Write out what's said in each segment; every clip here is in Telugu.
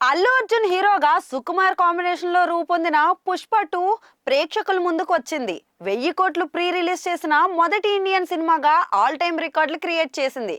అల్లు అర్జున్ హీరోగా సుకుమార్ కాంబినేషన్ లో రూపొందిన పుష్ప 2 ప్రేక్షకుల ముందుకు వచ్చింది. 1000 కోట్లు ప్రీ రిలీజ్ చేసిన మొదటి ఇండియన్ సినిమాగా ఆల్ టైమ్ రికార్డులు క్రియేట్ చేసింది.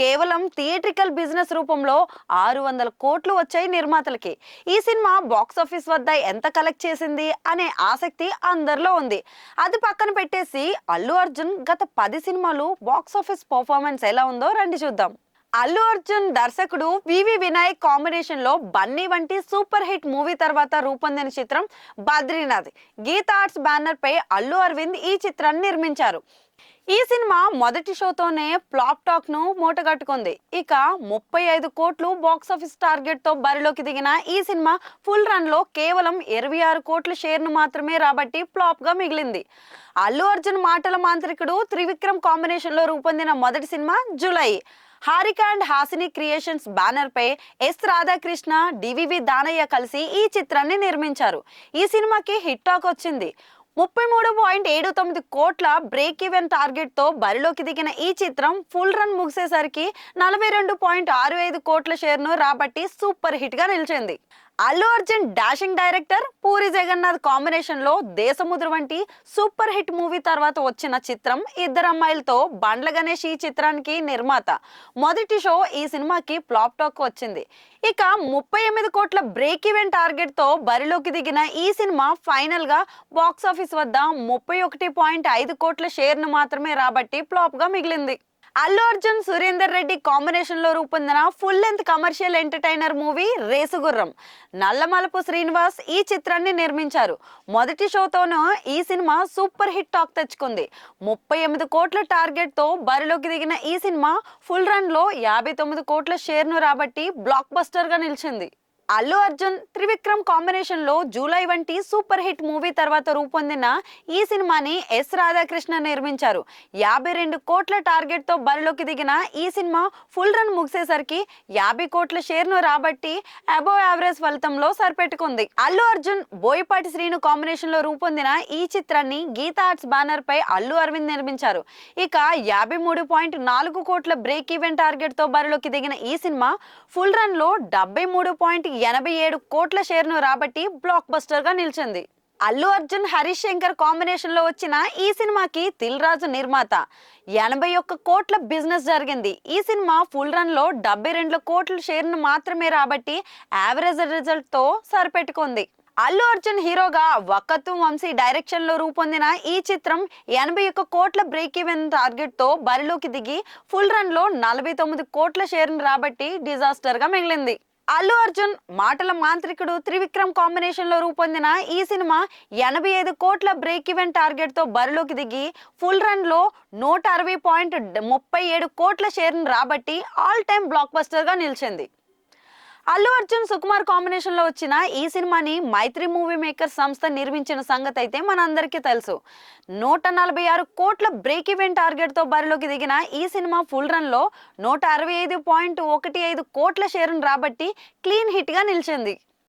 కేవలం థియేట్రికల్ బిజినెస్ రూపంలో 600 కోట్లు వచ్చాయి నిర్మాతలకి. ఈ సినిమా బాక్స్ ఆఫీస్ వద్ద ఎంత కలెక్ట్ చేసింది అనే ఆసక్తి అందరిలో ఉంది. అది పక్కన పెట్టేసి అల్లు అర్జున్ గత 10 సినిమాలు బాక్స్ ఆఫీస్ పర్ఫార్మెన్స్ ఎలా ఉందో రండి చూద్దాం. అల్లు అర్జున్ దర్శకుడు వివి వినాయక్ కాంబినేషన్ లో బన్నీ వంటి సూపర్ హిట్ మూవీ తర్వాత రూపొందిన చిత్రం బద్రీనాథ్. గీత ఆర్ట్స్ బ్యానర్ పై అల్లు అరవింద్ ఈ చిత్రాన్ని నిర్మించారు. ఈ సినిమా మొదటి షోతోనే ఫ్లాప్ టాక్ ను మూటగట్టుకుంది. ఇక 35 కోట్లు బాక్స్ ఆఫీస్ టార్గెట్ తో బరిలోకి దిగిన ఈ సినిమా ఫుల్ రన్ లో కేవలం 26 కోట్ల షేర్ ను మాత్రమే రాబట్టి ఫ్లాప్ గా మిగిలింది. అల్లు అర్జున్ మాటల మాంత్రికుడు త్రివిక్రమ్ కాంబినేషన్ లో రూపొందిన మొదటి సినిమా Julayi. Haarika and Haasini creations banner పై ఎస్ రాధాకృష్ణ, డివివి దానయ్య కలిసి ఈ చిత్రాన్ని నిర్మించారు. ఈ సినిమాకి హిట్ టాక్ వచ్చింది. 33.79 కోట్ల బ్రేక్ ఈవెన్ టార్గెట్ తో బరిలోకి దిగిన ఈ చిత్రం ఫుల్ రన్ ముగిసేసరికి 42.65 కోట్ల షేర్ ను రాబట్టి సూపర్ హిట్ గా నిలిచింది. Allu Arjun dashing director Puri Jagannadh combination లో దేశముద్ర వంటి సూపర్ హిట్ మూవీ తర్వాత వచ్చిన చిత్రం ఇద్దరు అమ్మాయిలతో బండ్ల గణేష్ ఈ చిత్రానికి నిర్మాత. మొదటి షో ఈ సినిమాకి ఫ్లాప్ టాక్ వచ్చింది. ఇక 38 కోట్ల బ్రేక్ ఈవెన్ టార్గెట్ తో బరిలోకి దిగిన ఈ సినిమా ఫైనల్ గా బాక్స్ ఆఫీస్ వద్ద 31.5 కోట్ల షేర్ ను మాత్రమే రాబట్టి ఫ్లాప్ గా మిగిలింది. అల్లు అర్జున్ సురేందర్ రెడ్డి కాంబినేషన్ లో రూపొందిన full length commercial entertainer movie Race Gurram. Nallamalapu Srinivas ఈ చిత్రాన్ని నిర్మించారు. మొదటి షోతోనూ ఈ సినిమా సూపర్ హిట్ టాక్ తెచ్చుకుంది. 38 కోట్ల టార్గెట్ తో బరిలోకి దిగిన ఈ సినిమా ఫుల్ రన్ లో 59 కోట్ల షేర్ ను రాబట్టి బ్లాక్ బస్టర్ గా నిలిచింది. అల్లు అర్జున్ త్రివిక్రమ్ కాంబినేషన్ లో జూలై వంటి సూపర్ హిట్ మూవీ తర్వాత రూపొందిన ఈ సినిమాని ఎస్ రాధాకృష్ణ నిర్మించారు. 52 కోట్ల టార్గెట్ తో బరిలోకి దిగిన ఈ సినిమా ఫుల్ రన్ ముగిసేసరికి 50 కోట్ల షేర్ ను రాబట్టి అబోవ్ యావరేజ్ ఫలితంలో సరిపెట్టుకుంది. అల్లు అర్జున్ బోయపాటి శ్రీను కాంబినేషన్ లో రూపొందిన ఈ చిత్రాన్ని గీత ఆర్ట్స్ బ్యానర్ పై అల్లు అరవింద్ నిర్మించారు. ఇక 53.4 కోట్ల బ్రేక్ ఈవెన్ టార్గెట్ తో బరిలోకి దిగిన ఈ సినిమా ఫుల్ రన్ లో 73.87 కోట్ల షేర్ ను రాబట్టి బ్లాక్ బస్టర్ గా నిలిచింది. అల్లు అర్జున్ హరీష్ శంకర్ కాంబినేషన్ లో వచ్చిన ఈ సినిమాకి దిల్ రాజు నిర్మాత. 81 కోట్ల బిజినెస్ జరిగింది. ఈ సినిమా ఫుల్ రన్ లో 72 కోట్ల షేర్ ను మాత్రమే రాబట్టి యావరేజ్ రిజల్ట్ తో సరిపెట్టుకుంది. అల్లు అర్జున్ హీరోగా వకత్తు వంశీ డైరెక్షన్ లో రూపొందిన ఈ చిత్రం 81 కోట్ల బ్రేక్ ఈవెన్ టార్గెట్ తో బరిలోకి దిగి ఫుల్ రన్ లో 49 కోట్ల షేర్ ను రాబట్టి డిజాస్టర్ గా మిగిలింది. అల్లు అర్జున్ మాటల మాంత్రికుడు త్రివిక్రమ్ కాంబినేషన్ లో రూపొందిన ఈ సినిమా 85 కోట్ల బ్రేక్ ఈవెన్ టార్గెట్ తో బరిలోకి దిగి ఫుల్ రన్ లో 160.37 కోట్ల షేర్ ను రాబట్టి ఆల్ టైమ్ బ్లాక్ బస్టర్ గా నిలిచింది. అల్లు అర్జున్ సుకుమార్ కాంబినేషన్ లో వచ్చిన ఈ సినిమాని మైత్రి మూవీ మేకర్ సంస్థ నిర్మించిన సంగతి అయితే మనందరికీ తెలుసు. 146 కోట్ల బ్రేక్ ఈవెన్ టార్గెట్ తో బరిలోకి దిగిన ఈ సినిమా ఫుల్ రన్ లో 165.15 కోట్ల షేర్ ను రాబట్టి క్లీన్ హిట్ గా నిలిచింది.